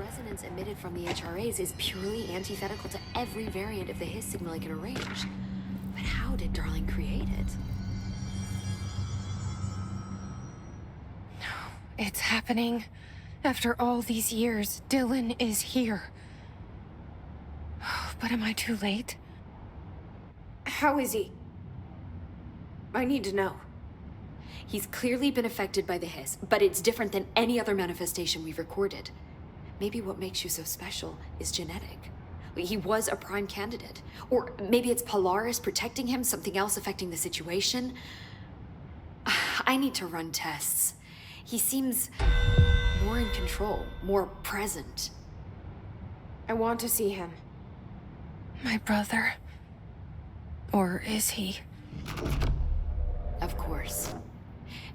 resonance emitted from the HRAs is purely antithetical to every variant of the Hiss signal I can arrange. But how did Darling create it? It's happening. After all these years, Dylan is here. But am I too late? How is he? I need to know. He's clearly been affected by the Hiss, but it's different than any other manifestation we've recorded. Maybe what makes you so special is genetic. He was a prime candidate. Or maybe it's Polaris protecting him, something else affecting the situation. I need to run tests. He seems more in control, more present. I want to see him. My brother. Or is he? Of course.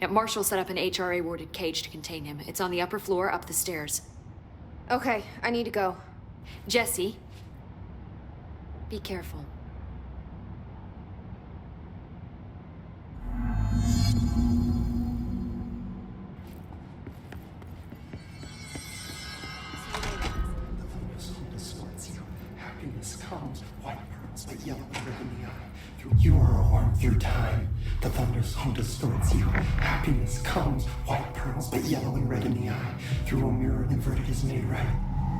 Now, Marshall set up an HRA-warded cage to contain him. It's on the upper floor, up the stairs. Okay, I need to go. Jesse, be careful. Happiness comes, white pearls, but yellow and red in the eye. You are a worm through time. The thunderstorm distorts you. Happiness comes, white pearls, but yellow and red in the eye. Through a mirror inverted is made right.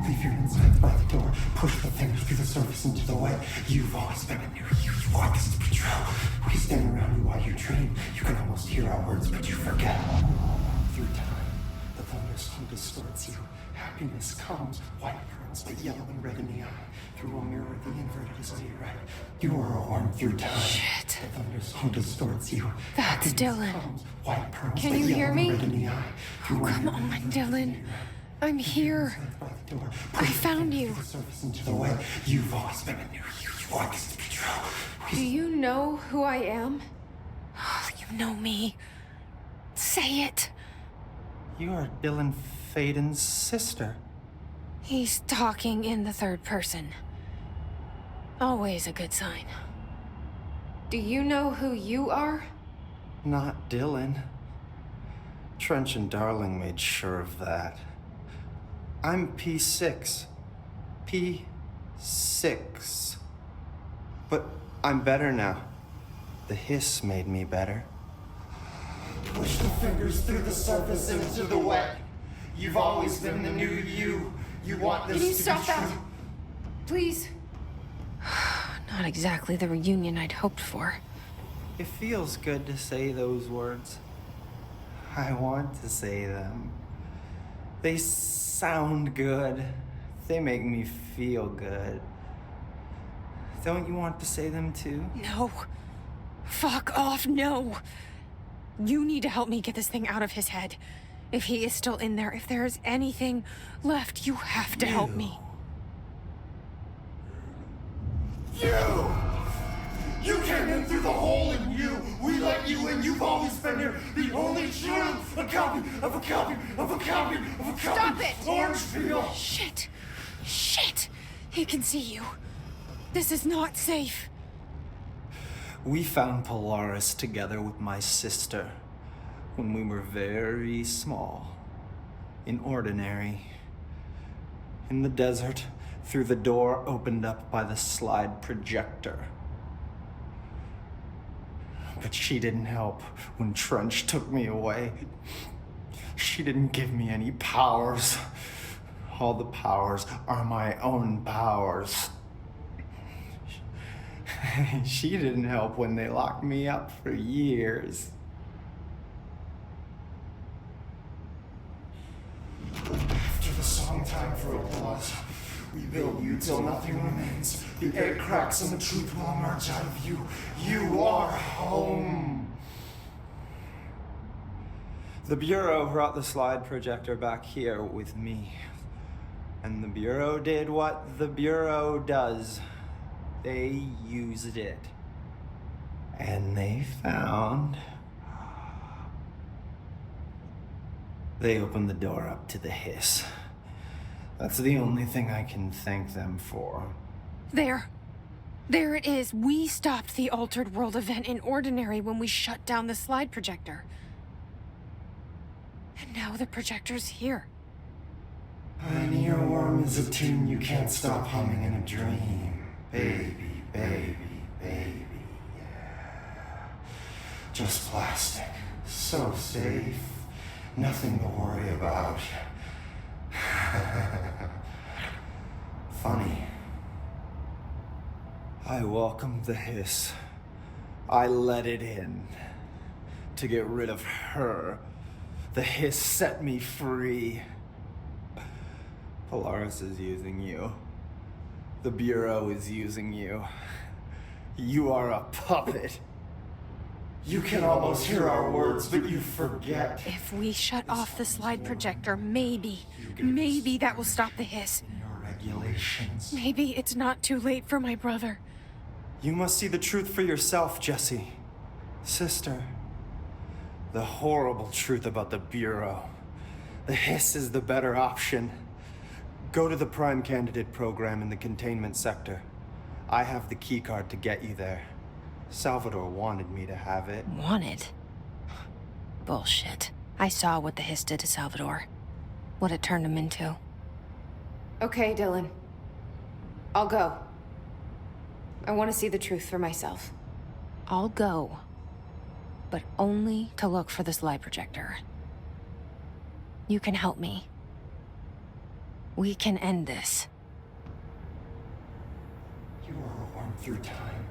Leave your insides by the door. Push the fingers through the surface into the wet. You've always been a new you. You want us to patrol. We stand around you while you dream. You can almost hear our words, but you forget. Through time, the thunderstorm distorts you. Happiness comes, white pearls, but yellow and red in the eye. Through a mirror, the inverted is made right. You are a worm through time. Shit. The thunderstorm distorts you. That's Happiness Dylan. comes, white pearls, Can but you yellow hear and me? red in the eye. Through a Come mirror, on, the inverted is Dylan. made right. I'm here. I found you. You've always been a new you. You want us to patrol. Do you know who I am? You know me. Say it. You are Dylan Faden's sister. He's talking in the third person. Always a good sign. Do you know who you are? Not Dylan. Trench and Darling made sure of that. I'm P6. P6. But I'm better now. The Hiss made me better. Push the fingers through the surface into the wet. You've always been the new you. You want this Can you to stop be that? true. Please. Not exactly the reunion I'd hoped for. It feels good to say those words. I want to say them. They sound good. They make me feel good. Don't you want to say them too? No. Fuck off, no. You need to help me get this thing out of his head. If he is still in there, if there is anything left, you have to help me. You came in through the hole in you. We let you in. You've always been here. The only true. A copy of a copy of a copy of a copy. Stop it! Orange peel. Shit. Shit. He can see you. This is not safe. We found Polaris together with my sister when we were very small, in Ordinary, in the desert, through the door opened up by the slide projector. But she didn't help when Trench took me away. She didn't give me any powers. All the powers are my own powers. She didn't help when they locked me up for years. After the song time for applause, we build you till nothing remains. The egg cracks and the truth will emerge out of you. You are home. The Bureau brought the slide projector back here with me. And the Bureau did what the Bureau does. They used it. And they found... They opened the door up to the Hiss. That's the only thing I can thank them for. There. There it is. We stopped the Altered World event in Ordinary when we shut down the slide projector. And now the projector's here. An earworm is a tune you can't stop humming in a dream. Baby, baby, baby, yeah. Just plastic, so safe, nothing to worry about. Funny. I welcomed the hiss. I let it in. To get rid of her. The hiss set me free. Polaris is using you. The Bureau is using you. You are a puppet. You can almost hear our words, but you forget. If we shut off the slide projector, maybe that will stop the hiss. Your regulations. Maybe it's not too late for my brother. You must see the truth for yourself, Jesse. Sister. The horrible truth about the Bureau. The hiss is the better option. Go to the Prime Candidate program in the containment sector. I have the keycard to get you there. Salvador wanted me to have it. Wanted? Bullshit. I saw what the hiss did to Salvador. What it turned him into. Okay, Dylan. I'll go. I want to see the truth for myself. I'll go. But only to look for the slide projector. You can help me. We can end this. You are a worm through time.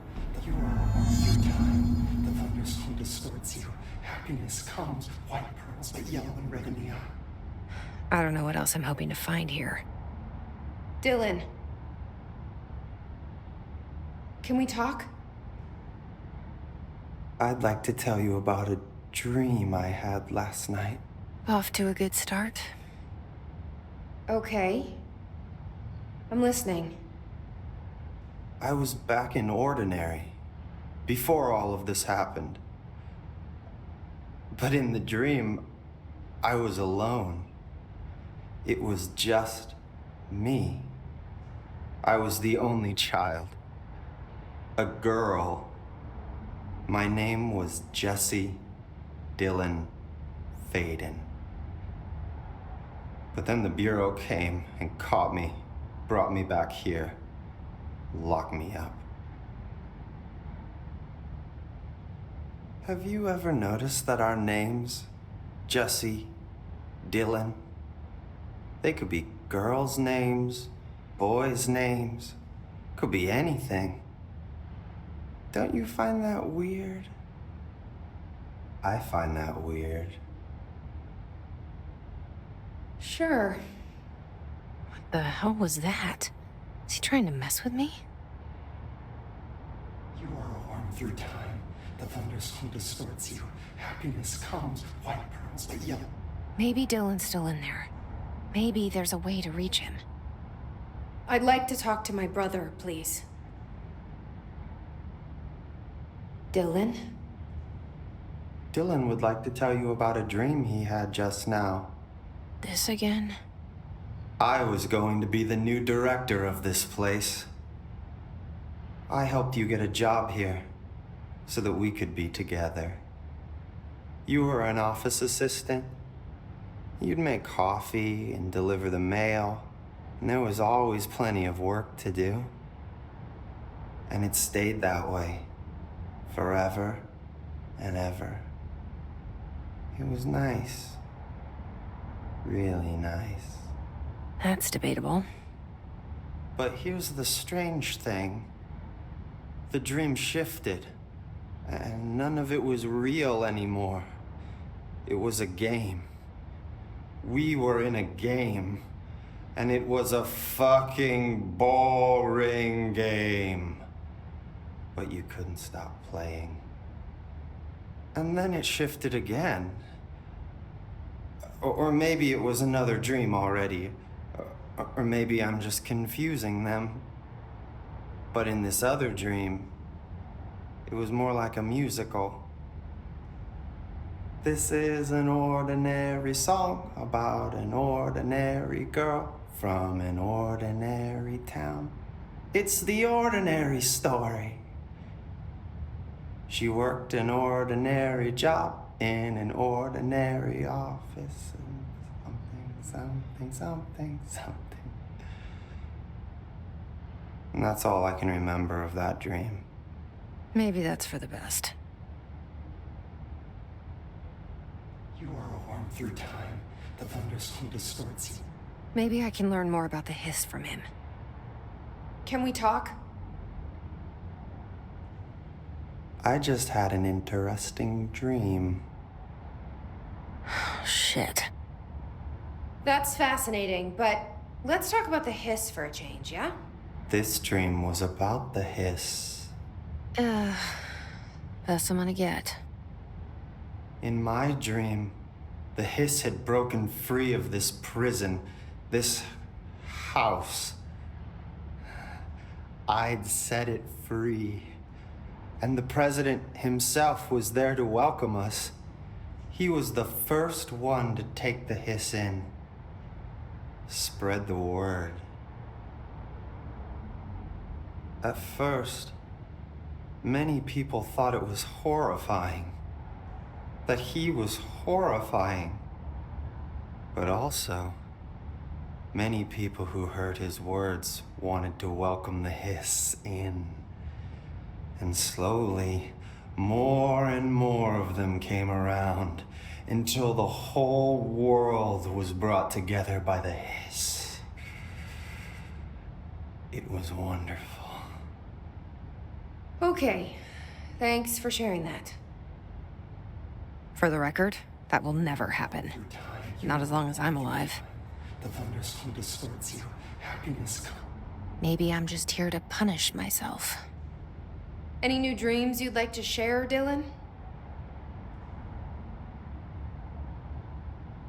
You are a worm through time. The thunderstorm distorts you. Happiness comes, white pearls, but yellow and red in the eye. I don't know what else I'm hoping to find here. Dylan. Can we talk? I'd like to tell you about a dream I had last night. Off to a good start. Okay. I'm listening. I was back in Ordinary, before all of this happened. But in the dream, I was alone. It was just me. I was the only child. A girl. My name was Jesse Dylan Faden. But then the Bureau came and caught me, brought me back here, locked me up. Have you ever noticed that our names, Jesse, Dylan, they could be girls' names, boys' names, could be anything. Don't you find that weird? I find that weird. Sure. What the hell was that? Is he trying to mess with me? You are a worm through time. The thunderstorm distorts you. Happiness comes, white pearls, but yellow. Maybe Dylan's still in there. Maybe there's a way to reach him. I'd like to talk to my brother, please. Dylan? Dylan would like to tell you about a dream he had just now. This again? I was going to be the new director of this place. I helped you get a job here, so that we could be together. You were an office assistant. You'd make coffee and deliver the mail, and there was always plenty of work to do. And it stayed that way, forever and ever. It was nice. Really nice. That's debatable. But here's the strange thing. The dream shifted, and none of it was real anymore. It was a game. We were in a game, and it was a fucking boring game. But you couldn't stop playing. And then it shifted again. Or maybe it was another dream already. Or maybe I'm just confusing them. But in this other dream, it was more like a musical. This is an ordinary song about an ordinary girl from an ordinary town. It's the ordinary story. She worked an ordinary job in an ordinary office and something, something, something. And that's all I can remember of that dream. Maybe that's for the best. You are a worm through time. The thunderstorm distorts you. Maybe I can learn more about the hiss from him. Can we talk? I just had an interesting dream. Shit. That's fascinating, but let's talk about the hiss for a change, yeah? This dream was about the hiss. Best I'm gonna get. In my dream, the hiss had broken free of this prison, this house. I'd set it free. And the president himself was there to welcome us. He was the first one to take the hiss in. Spread the word. At first, many people thought it was horrifying. That he was horrifying. But also, many people who heard his words wanted to welcome the hiss in. And slowly, more and more of them came around until the whole world was brought together by the hiss. It was wonderful. Okay. Thanks for sharing that. For the record, that will never happen. Through time, Not as long as I'm alive. the thunderstorm distorts you. Happiness comes. Maybe I'm just here to punish myself. Any new dreams you'd like to share, Dylan?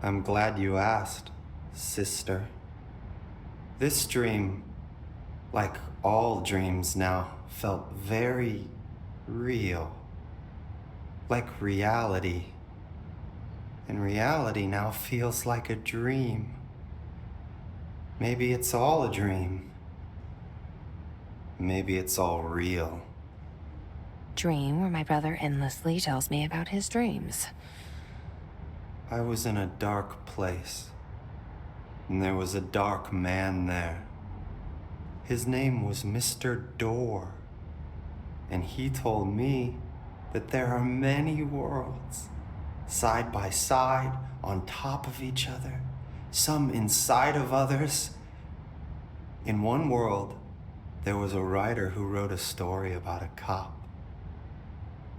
I'm glad you asked, sister. This dream, like all dreams now, felt very real. Like reality. And reality now feels like a dream. Maybe it's all a dream. Maybe it's all real. Dream where my brother endlessly tells me about his dreams. I was in a dark place, and there was a dark man there. His name was Mr. Door, and he told me that there are many worlds, side by side, on top of each other, some inside of others. In one world, there was a writer who wrote a story about a cop.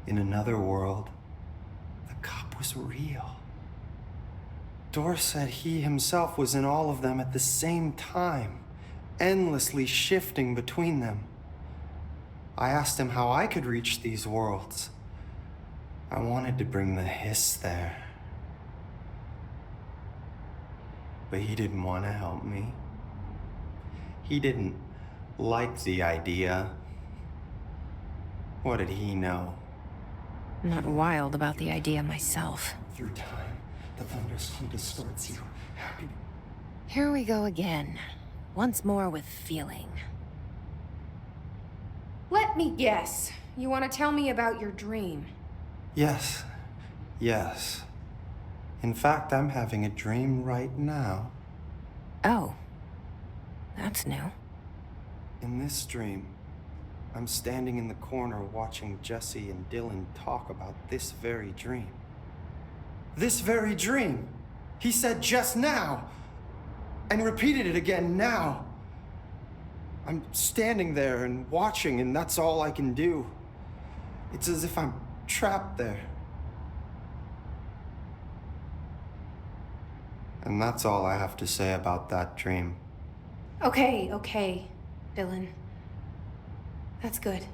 In another world, the cop was real. Dor said he himself was in all of them at the same time, endlessly shifting between them. I asked him how I could reach these worlds. I wanted to bring the hiss there. But he didn't want to help me. He didn't like the idea. What did he know? I'm not wild about the idea myself. Through time, the thunderstorm distorts you. Happiness. Here we go again. Once more with feeling. Let me guess. You want to tell me about your dream? Yes. In fact, I'm having a dream right now. Oh. That's new. In this dream, I'm standing in the corner watching Jesse and Dylan talk about this very dream. This very dream! He said just now! And repeated it again now! I'm standing there and watching, and that's all I can do. It's as if I'm trapped there. And that's all I have to say about that dream. Okay, Dylan. That's good.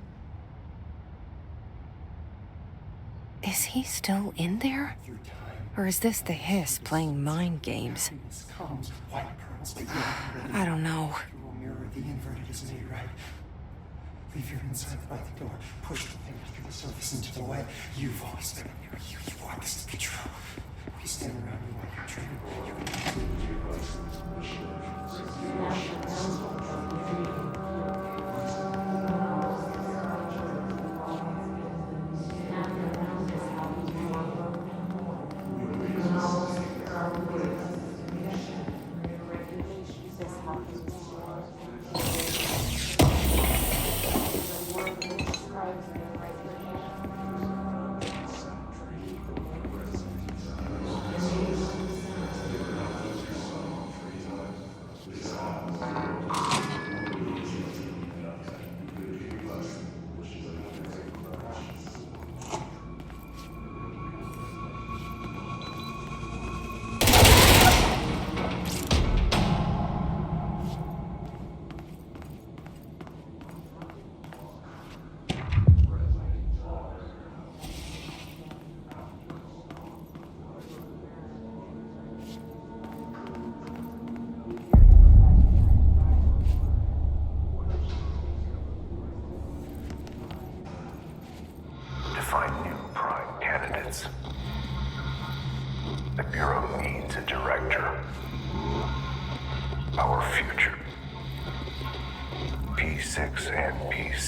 Is he still in there? Through time, Or is this the hiss playing mind games? happiness comes. White pearls, but yellow. I don't know. Through a mirror, the inverted is made right. Leave your inside by the door. Push the thing through the surface into the way. You've always been a mirror. You want this to be true. We stand around you while you're dreaming.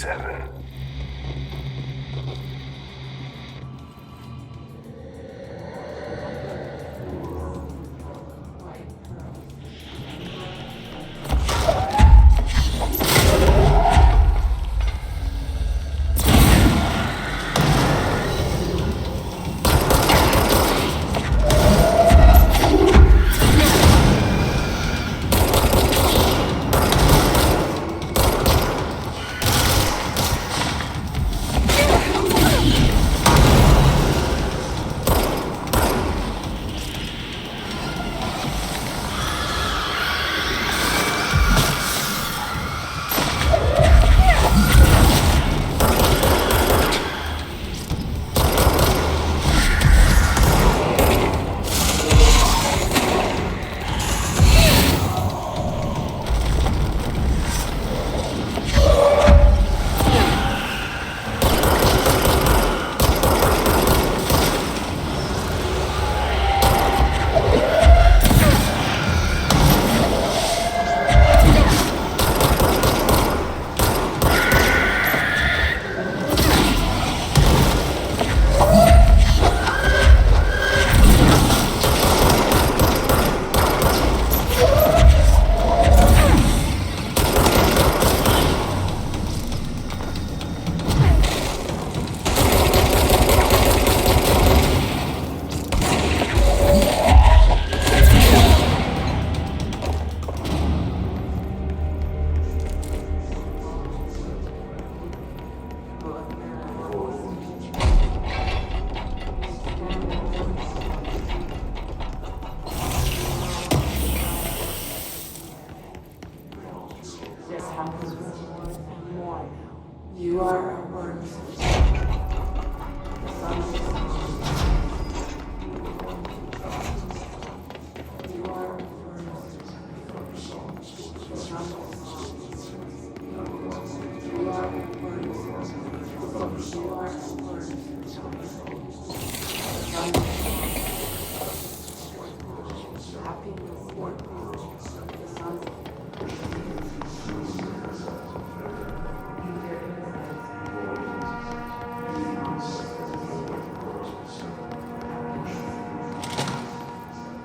7. You are a word.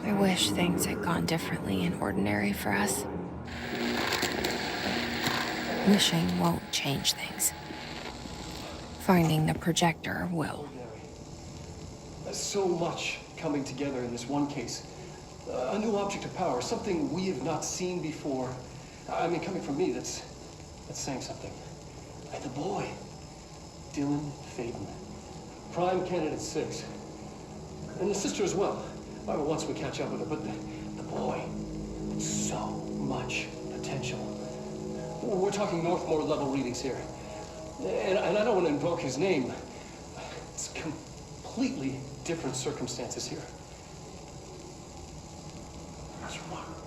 I wish things had gone differently in Ordinary for us. Wishing won't change things. Finding the projector will. There's so much coming together in this one case. A new object of power, something we have not seen before. I mean, coming from me, that's saying something. And the boy, Dylan Faden, prime candidate 6. And the sister as well. Once we catch up with her, but the boy, so much potential. We're talking Northmore level readings here. And I don't want to invoke his name. It's completely different circumstances here. That's remarkable.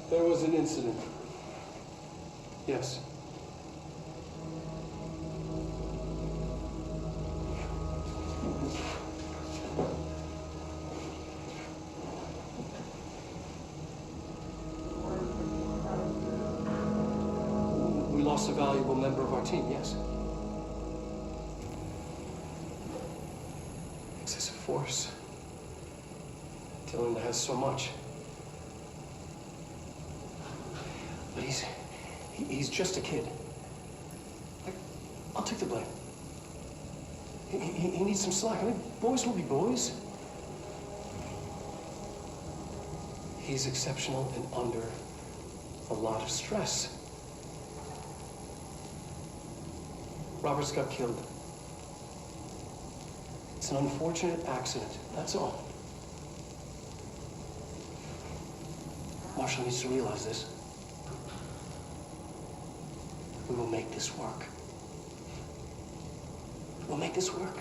There was an incident. Yes. We lost a valuable member of our team, yes. Excessive force. Dylan has so much. But he's just a kid. I'll take the blame. He needs some slack. I mean, boys will be boys. He's exceptional and under a lot of stress. Roberts got killed. It's an unfortunate accident, that's all. Marshall needs to realize this. We will make this work. We'll make this work.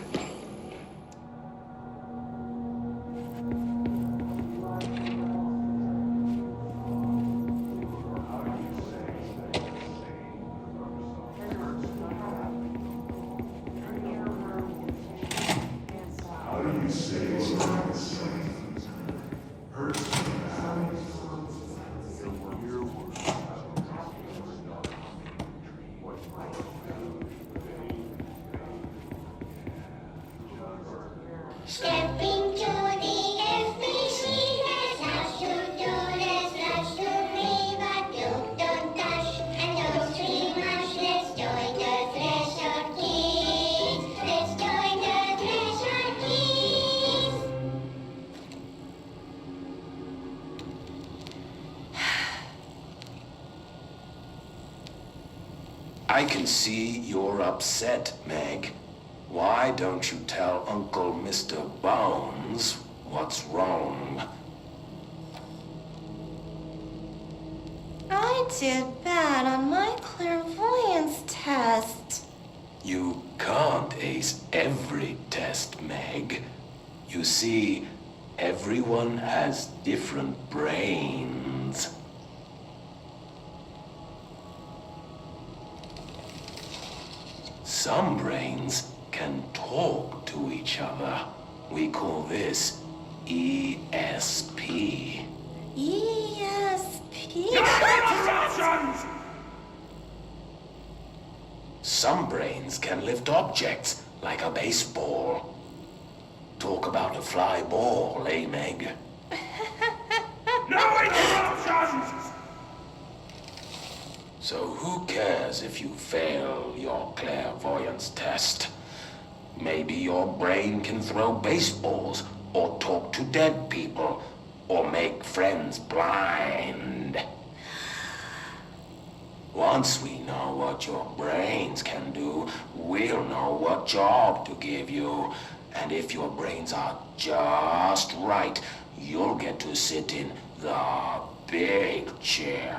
I can see you're upset, Meg. Why don't you tell Uncle Mr. Bones what's wrong? I did bad on my clairvoyance test. You can't ace every test, Meg. You see, everyone has different brains. Some brains can talk to each other. We call this ESP. ESP? Some brains can lift objects, like a baseball. Talk about a fly ball, eh, Meg? No interruptions! So who cares if you fail your clairvoyance test? Maybe your brain can throw baseballs, or talk to dead people, or make friends blind. Once we know what your brains can do, we'll know what job to give you. And if your brains are just right, you'll get to sit in the big chair.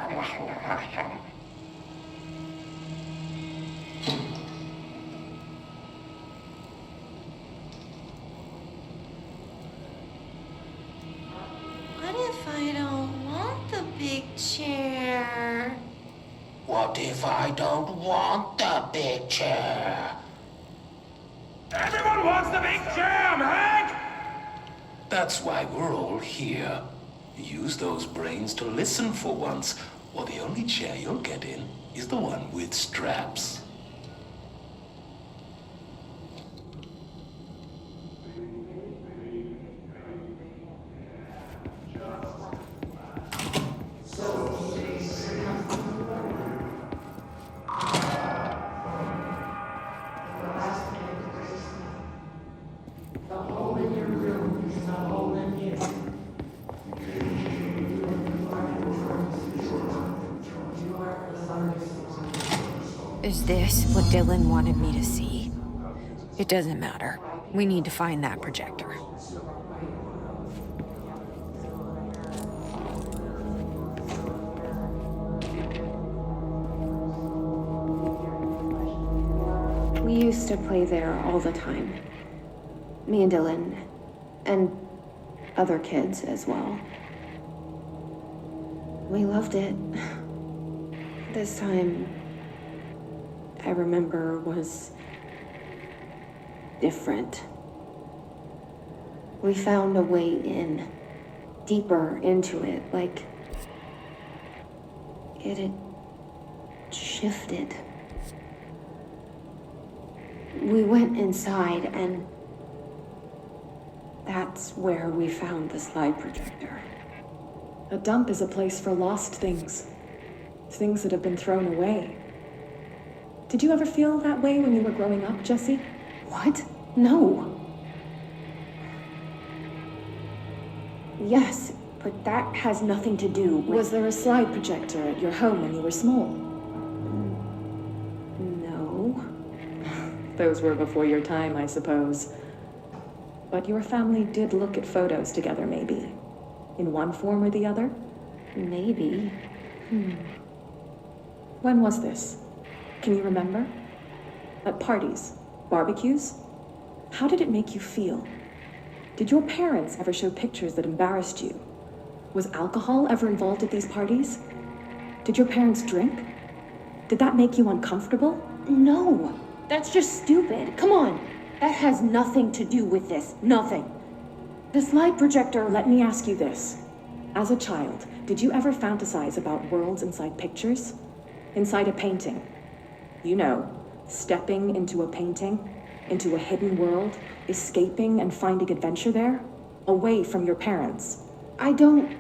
What if I don't want the big chair? What if I don't want the big chair? Everyone wants the big chair, Meg! That's why we're all here. Use those brains to listen for once, or the only chair you'll get in is the one with straps. Is this what Dylan wanted me to see? It doesn't matter. We need to find that projector. We used to play there all the time. Me and Dylan, and other kids as well. We loved it. This time, I remember, was different. We found a way in, deeper into it, like it had shifted. We went inside, and that's where we found the slide projector. A dump is a place for lost things. Things that have been thrown away. Did you ever feel that way when you were growing up, Jesse? What? No. Yes, but that has nothing to do with... Was there a slide projector at your home when you were small? No. Those were before your time, I suppose. But your family did look at photos together, maybe. In one form or the other? Maybe. When was this? Can you remember? At parties? Barbecues? How did it make you feel? Did your parents ever show pictures that embarrassed you? Was alcohol ever involved at these parties? Did your parents drink? Did that make you uncomfortable? No, that's just stupid. Come on. That has nothing to do with this. Nothing. The slide projector, let me ask you this. As a child, did you ever fantasize about worlds inside pictures? Inside a painting? You know, stepping into a painting, into a hidden world, escaping and finding adventure there, away from your parents. I don't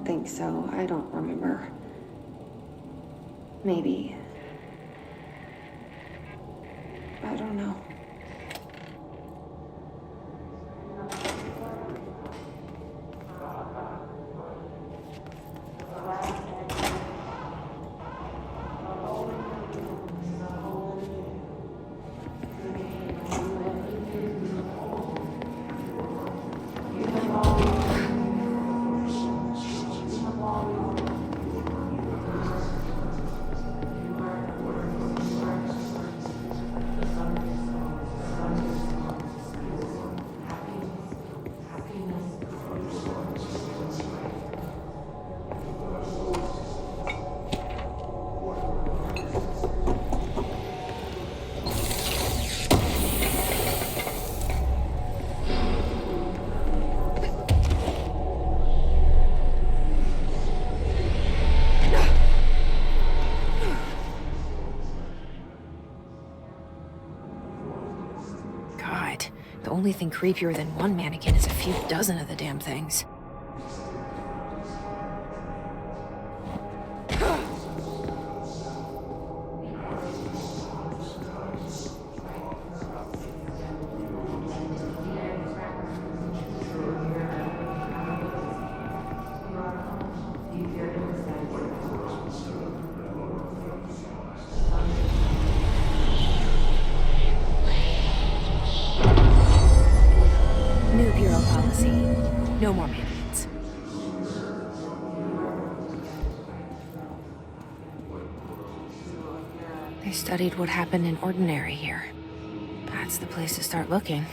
think so. I don't remember. Maybe. I don't know. only thing creepier than one mannequin is a few dozen of the damn things. New Bureau policy. No more mannequins. They studied what happened in Ordinary here. That's the place to start looking.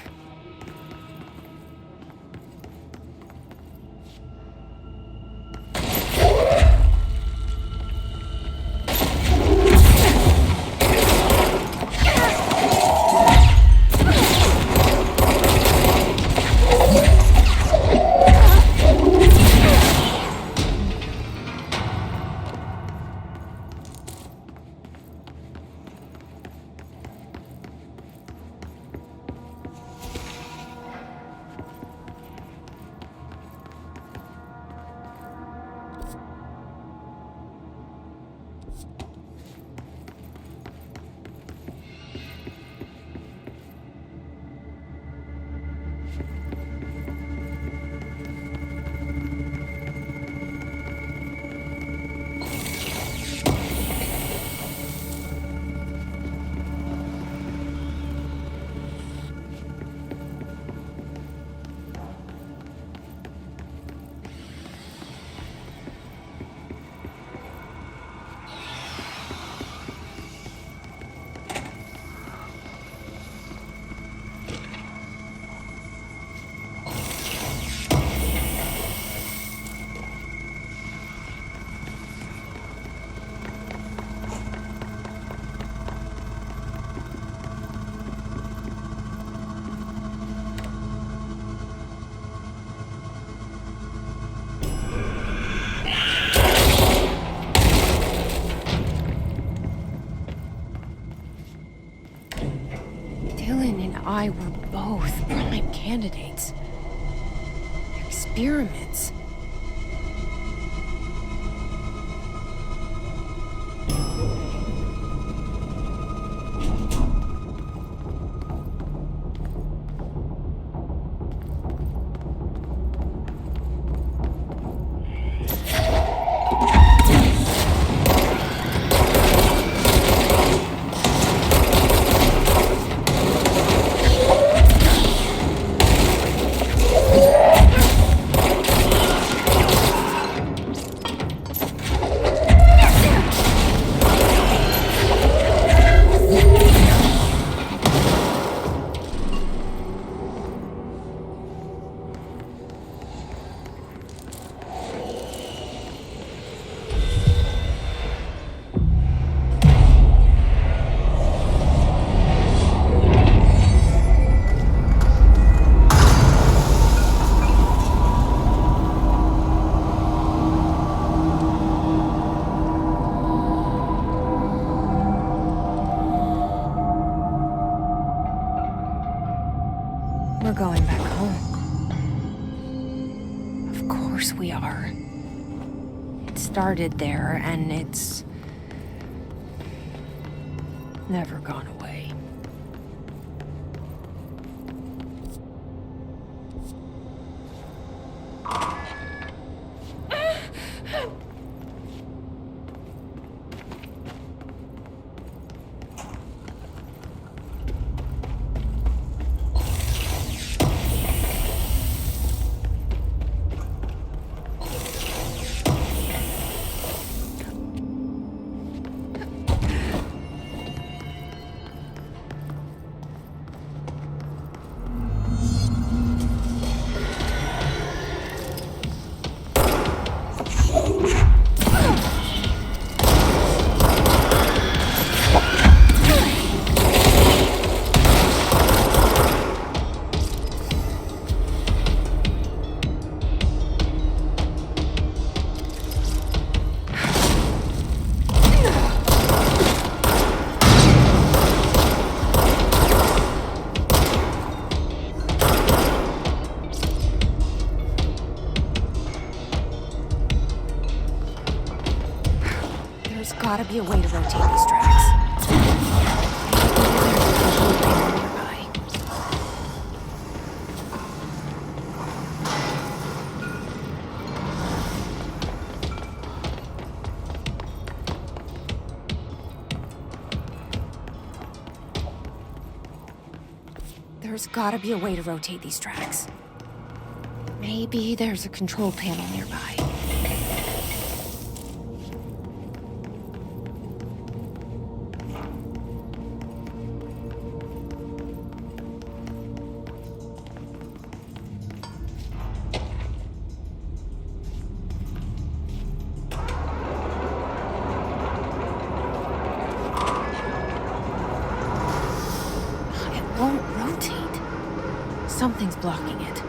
I were both prime candidates. Experiments. We're going back home. Of course we are. It started there, and it's never gone away. be a way to rotate these tracks. Nearby. There's gotta be a way to rotate these tracks. Maybe there's a control panel nearby. It won't rotate. Something's blocking it.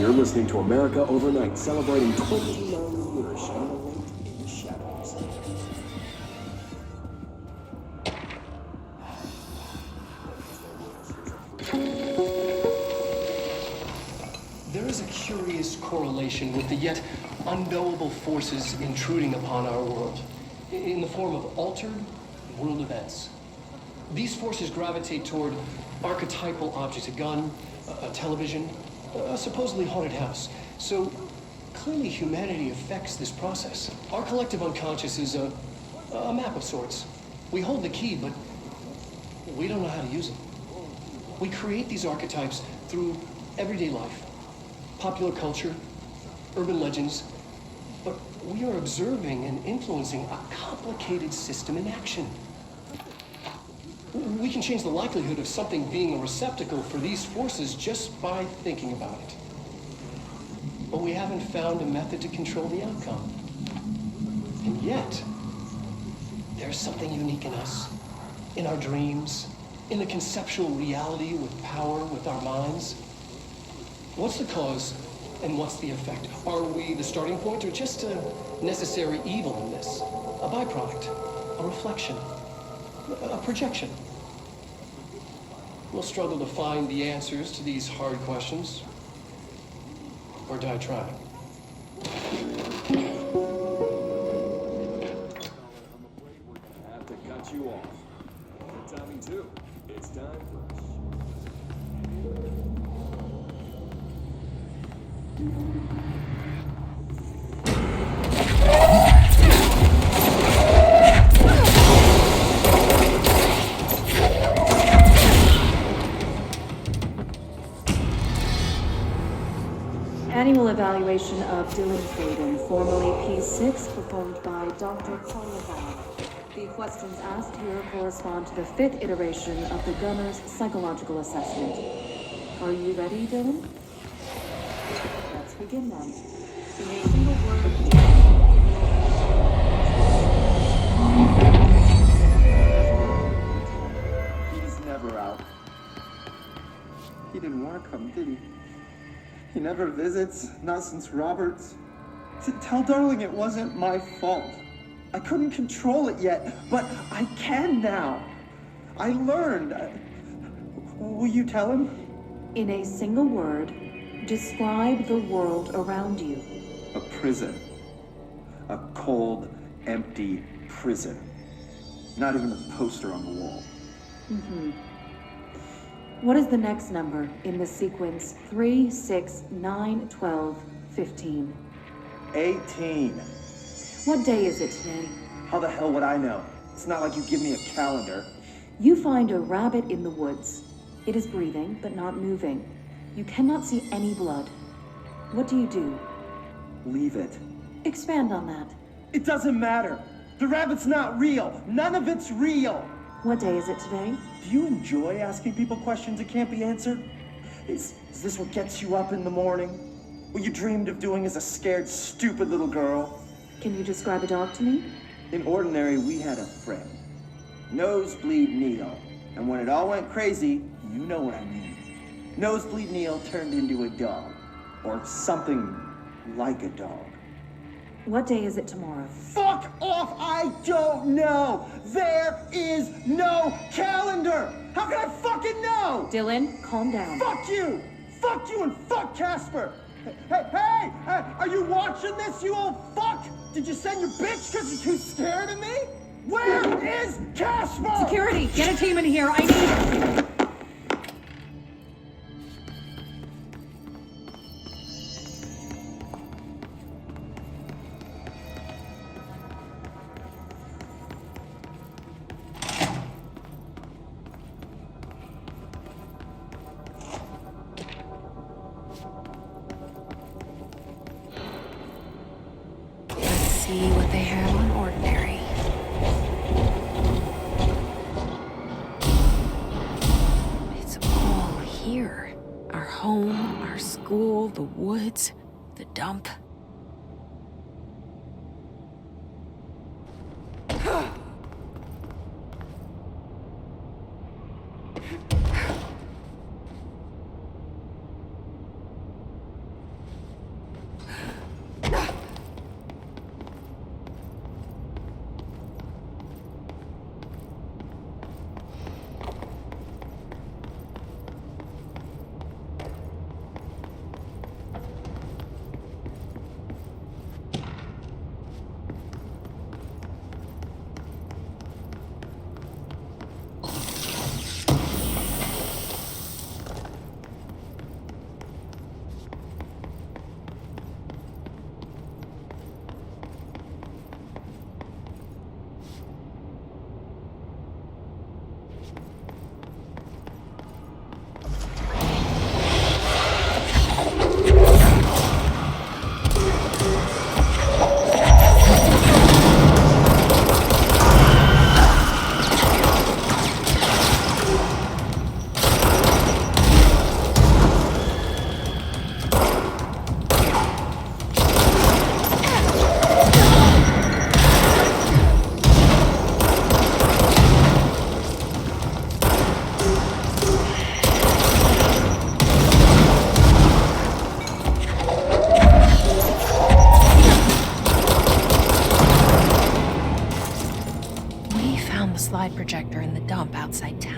You're listening to America Overnight, celebrating 29 years shining light in the shadows. There is a curious correlation with the yet unknowable forces intruding upon our world in the form of altered world events. These forces gravitate toward archetypal objects, a gun, a television, a supposedly haunted house. So clearly humanity affects this process. Our collective unconscious is a map of sorts. We hold the key, but we don't know how to use it. We create these archetypes through everyday life, popular culture, urban legends, but we are observing and influencing a complicated system in action. We can change the likelihood of something being a receptacle for these forces just by thinking about it. But we haven't found a method to control the outcome. And yet, there's something unique in us, in our dreams, in the conceptual reality with power with our minds. What's the cause and what's the effect? Are we the starting point or just a necessary evil in this? A byproduct, a reflection, a projection? We'll struggle to find the answers to these hard questions, or die trying. Have to cut you off. Good timing too. It's time for Annual evaluation of Dylan Faden, formerly P6, performed by Dr. Collivan. The questions asked here correspond to the 5th iteration of the Gunner's psychological assessment. Are you ready, Dylan? Let's begin then. In a single word, He was never out. He didn't want to come, did he? He never visits, not since Roberts. Tell Darling it wasn't my fault. I couldn't control it yet, but I can now. I learned. Will you tell him? in a single word, describe the world around you. A prison. A cold, empty prison. Not even a poster on the wall. What is the next number in the sequence 3, 6, 9, 12, 15? 18. What day is it today? How the hell would I know? It's not like you give me a calendar. You find a rabbit in the woods. It is breathing, but not moving. You cannot see any blood. What do you do? Leave it. Expand on that. It doesn't matter. The rabbit's not real. None of it's real. What day is it today? Do you enjoy asking people questions that can't be answered? Is this what gets you up in the morning? What you dreamed of doing as a scared, stupid little girl? Can you describe a dog to me? In Ordinary, we had a friend. Nosebleed Neil. And when it all went crazy, you know what I mean. Nosebleed Neil turned into a dog. Or something like a dog. What day is it tomorrow? Fuck off! I don't know! There is no calendar! How can I fucking know? Dylan, calm down. Fuck you! Fuck you and fuck Casper! Hey! Are you watching this, you old fuck? Did you send your bitch because you're too scared of me? Where is Casper? Security, get a team in here. I need... See what they have on Ordinary. It's all here. Our home, our school, the woods, the dump.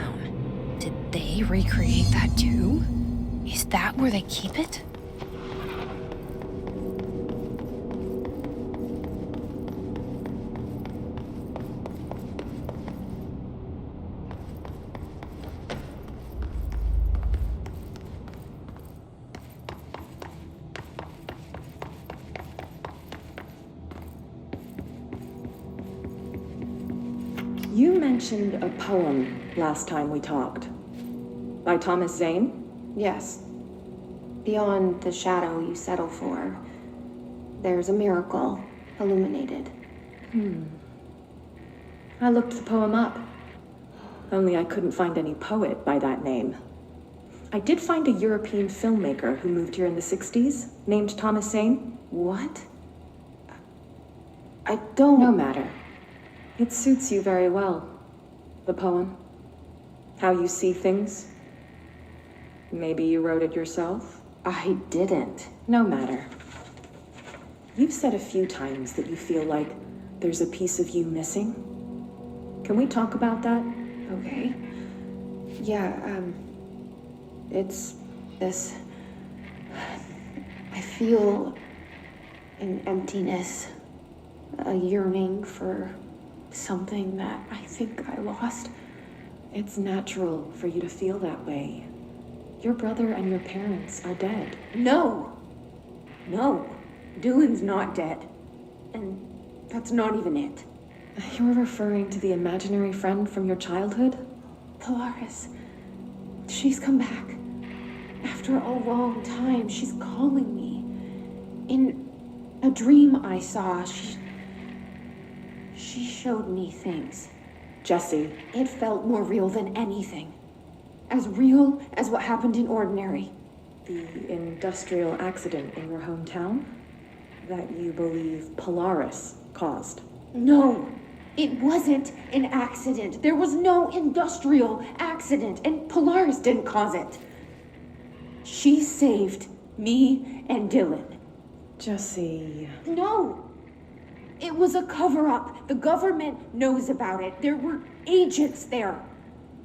Town. Did they recreate that too? Is that where they keep it? You mentioned a poem last time we talked. By Thomas Zane? Yes. Beyond the shadow you settle for, there's a miracle illuminated. I looked the poem up. Only I couldn't find any poet by that name. I did find a European filmmaker who moved here in the 60s, named Thomas Zane. What? I don't... No matter. It suits you very well. The poem. How you see things. Maybe you wrote it yourself? I didn't. No matter. You've said a few times that you feel like there's a piece of you missing. Can we talk about that? Okay. Yeah, it's this... I feel an emptiness, a yearning for something that I think I lost. It's natural for you to feel that way. Your brother and your parents are dead. No! No. Dylan's not dead. And that's not even it. You're referring to the imaginary friend from your childhood? Polaris. She's come back. After a long time, she's calling me. In a dream I saw, she showed me things. Jesse. It felt more real than anything. As real as what happened in Ordinary. The industrial accident in your hometown? That you believe Polaris caused? No, it wasn't an accident. There was no industrial accident, and Polaris didn't cause it. She saved me and Dylan. Jesse... No! It was a cover-up. The government knows about it. There were agents there.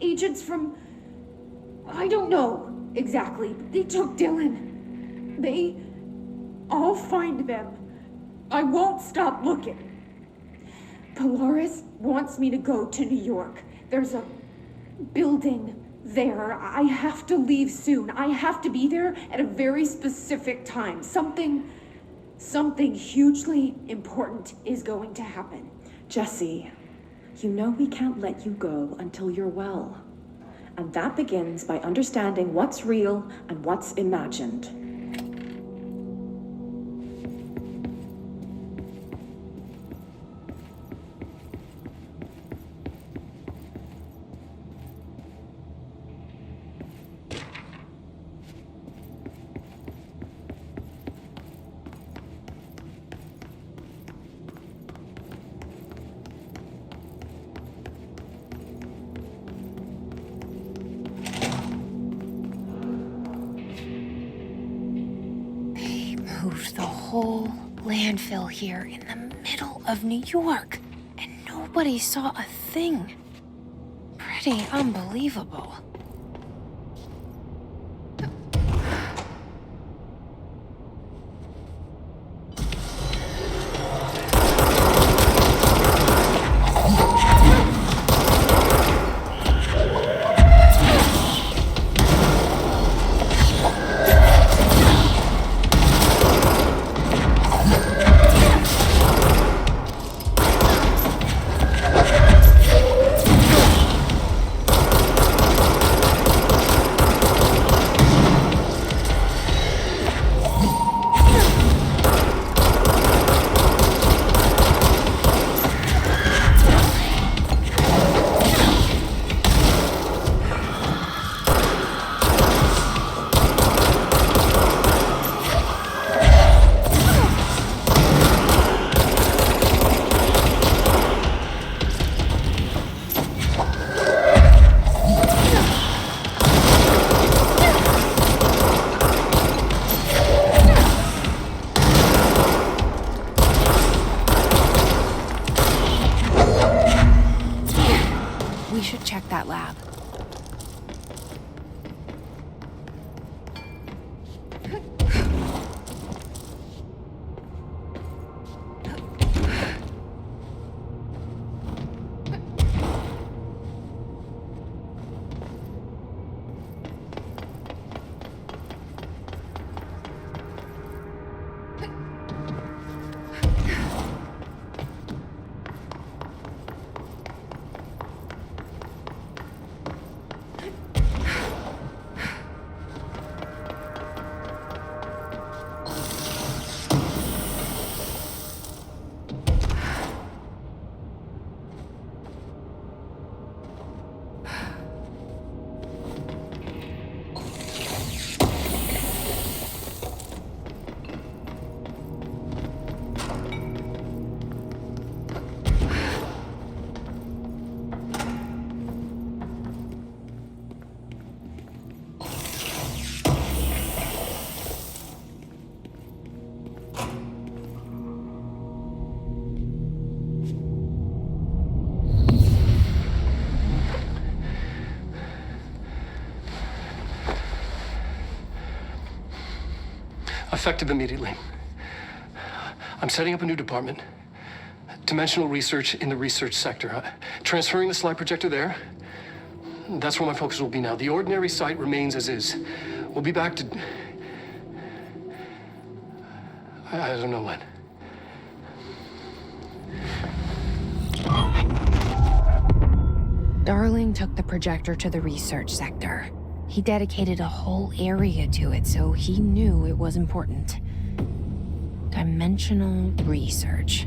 Agents from... I don't know exactly, but they took Dylan. I'll find them. I won't stop looking. Polaris wants me to go to New York. There's a building there. I have to leave soon. I have to be there at a very specific time. Something hugely important is going to happen. Jesse, you know we can't let you go until you're well. And that begins by understanding what's real and what's imagined. Moved the whole landfill here in the middle of New York, and nobody saw a thing. Pretty unbelievable. Effective immediately. I'm setting up a new department. Dimensional research in the research sector. Transferring the slide projector there. That's where my focus will be now. The ordinary site remains as is. We'll be back to... I don't know when. Darling took the projector to the research sector. He dedicated a whole area to it, so he knew it was important. Dimensional research.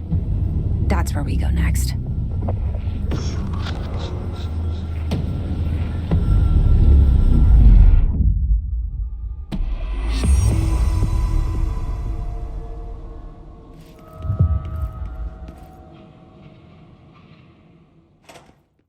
That's where we go next.